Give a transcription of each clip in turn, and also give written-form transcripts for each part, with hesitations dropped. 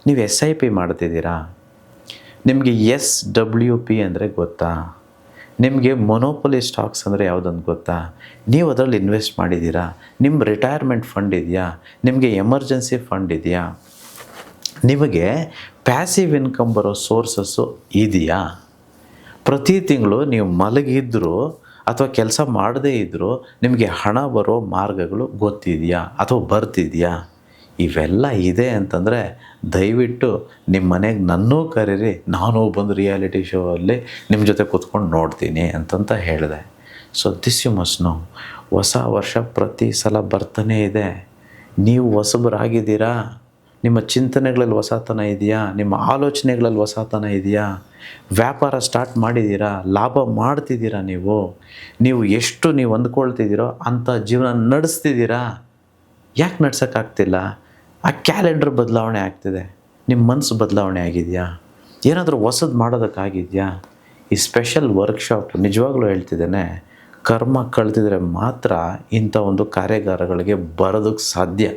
ನೀವು SIP ಮಾಡ್ತಿದ್ದೀರಾ? ನಿಮಗೆ SWP ಅಂದರೆ ಗೊತ್ತಾ? ನಿಮಗೆ ಮೊನೋಪೊಲಿ ಸ್ಟಾಕ್ಸ್ ಅಂದರೆ ಯಾವುದಂತ ಗೊತ್ತಾ? ನೀವು ಅದರಲ್ಲಿ ಇನ್ವೆಸ್ಟ್ ಮಾಡಿದ್ದೀರಾ? ನಿಮ್ಮ ರಿಟೈರ್ಮೆಂಟ್ ಫಂಡ್ ಇದೆಯಾ? ನಿಮಗೆ ಎಮರ್ಜೆನ್ಸಿ ಫಂಡ್ ಇದೆಯಾ? ನಿಮಗೆ ಪ್ಯಾಸಿವ್ ಇನ್ಕಮ್ ಬರೋ ಸೋರ್ಸಸ್ಸು ಇದೆಯಾ? ಪ್ರತಿ ತಿಂಗಳು ನೀವು ಮಲಗಿದ್ದರೂ ಅಥವಾ ಕೆಲಸ ಮಾಡದೇ ಇದ್ದರೂ ನಿಮಗೆ ಹಣ ಬರೋ ಮಾರ್ಗಗಳು ಗೊತ್ತಿದೆಯಾ ಅಥವಾ ಬರ್ತಿದೆಯಾ? ಇವೆಲ್ಲ ಇದೆ ಅಂತಂದರೆ ದಯವಿಟ್ಟು ನಿಮ್ಮ ಮನೆಗೆ ನನ್ನೂ ಕರೀರಿ, ನಾನು ಬಂದು ರಿಯಾಲಿಟಿ ಶೋ ಅಲ್ಲಿ ನಿಮ್ಮ ಜೊತೆ ಕೂತ್ಕೊಂಡು ನೋಡ್ತೀನಿ ಅಂತಂತ ಹೇಳಿದೆ. So this you must know. ಹೊಸ ವರ್ಷ ಪ್ರತಿ ಸಲ ಬರ್ತಾನೇ ಇದೆ. ನೀವು ಹೊಸಬರಾಗಿದ್ದೀರಾ? ನಿಮ್ಮ ಚಿಂತನೆಗಳಲ್ಲಿ ಹೊಸತನ ಇದೆಯಾ? ನಿಮ್ಮ ಆಲೋಚನೆಗಳಲ್ಲಿ ಹೊಸತನ ಇದೆಯಾ? ವ್ಯಾಪಾರ ಸ್ಟಾರ್ಟ್ ಮಾಡಿದ್ದೀರಾ? ಲಾಭ ಮಾಡ್ತಿದ್ದೀರಾ? ನೀವು ಎಷ್ಟು ನೀವು ಅಂದ್ಕೊಳ್ತಿದ್ದೀರೋ ಅಂಥ ಜೀವನ ನಡೆಸ್ತಿದ್ದೀರಾ? ಯಾಕೆ ನಡ್ಸೋಕ್ಕಾಗ್ತಿಲ್ಲ? ಆ ಕ್ಯಾಲೆಂಡರ್ ಬದಲಾವಣೆ ಆಗ್ತಿದೆ. ನಿಮ್ಮ ಮನಸ್ಸು ಬದಲಾವಣೆ ಆಗಿದೆಯಾ? ಏನಾದರೂ ಹೊಸದು ಮಾಡೋದಕ್ಕಾಗಿದೆಯಾ? ಈ ಸ್ಪೆಷಲ್ ವರ್ಕ್ಶಾಪ್ ನಿಜವಾಗ್ಲೂ ಹೇಳ್ತಿದ್ದೇನೆ, ಕರ್ಮ ಕಳೆದಿದ್ರೆ ಮಾತ್ರ ಇಂಥ ಒಂದು ಕಾರ್ಯಾಗಾರಗಳಿಗೆ ಬರೋದಕ್ಕೆ ಸಾಧ್ಯ.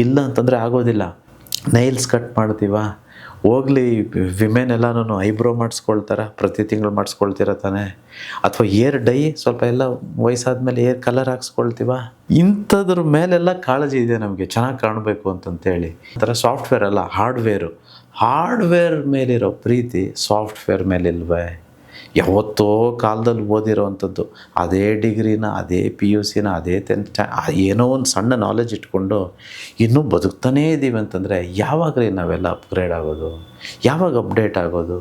ಇಲ್ಲ ಅಂತಂದರೆ ಆಗೋದಿಲ್ಲ. ನೈಲ್ಸ್ ಕಟ್ ಮಾಡ್ತೀವ, ಹೋಗಲಿ ವಿಮೆನ್ ಎಲ್ಲನೂ ಐಬ್ರೋ ಮಾಡಿಸ್ಕೊಳ್ತಾರೆ, ಪ್ರತಿ ತಿಂಗಳು ಮಾಡಿಸ್ಕೊಳ್ತೀರ ತಾನೆ? ಅಥವಾ ಏರ್ ಡೈ ಸ್ವಲ್ಪ ಎಲ್ಲ ವಯಸ್ಸಾದ್ಮೇಲೆ ಏರ್ ಕಲರ್ ಹಾಕ್ಸ್ಕೊಳ್ತೀವ? ಇಂಥದ್ರ ಮೇಲೆಲ್ಲ ಕಾಳಜಿ ಇದೆ ನಮಗೆ, ಚೆನ್ನಾಗಿ ಕಾಣಬೇಕು ಅಂತಂತೇಳಿ. ಆ ಥರ ಸಾಫ್ಟ್ವೇರ್ ಅಲ್ಲ, ಹಾರ್ಡ್ವೇರ್ ಮೇಲಿರೋ ಪ್ರೀತಿ ಸಾಫ್ಟ್ವೇರ್ ಮೇಲಿಲ್ವೇ? ಯಾವತ್ತೋ ಕಾಲದಲ್ಲಿ ಓದಿರೋ ಅಂಥದ್ದು ಅದೇ ಡಿಗ್ರಿನ, ಅದೇ PUCನ, ಅದೇ 10th ಏನೋ ಒಂದು ಸಣ್ಣ ನಾಲೆಜ್ ಇಟ್ಕೊಂಡು ಇನ್ನೂ ಬದುಕ್ತಾನೇ ಇದ್ದೀವಿ ಅಂತಂದರೆ ಯಾವಾಗ ರೀ ನಾವೆಲ್ಲ ಅಪ್ಗ್ರೇಡ್ ಆಗೋದು? ಯಾವಾಗ ಅಪ್ಡೇಟ್ ಆಗೋದು?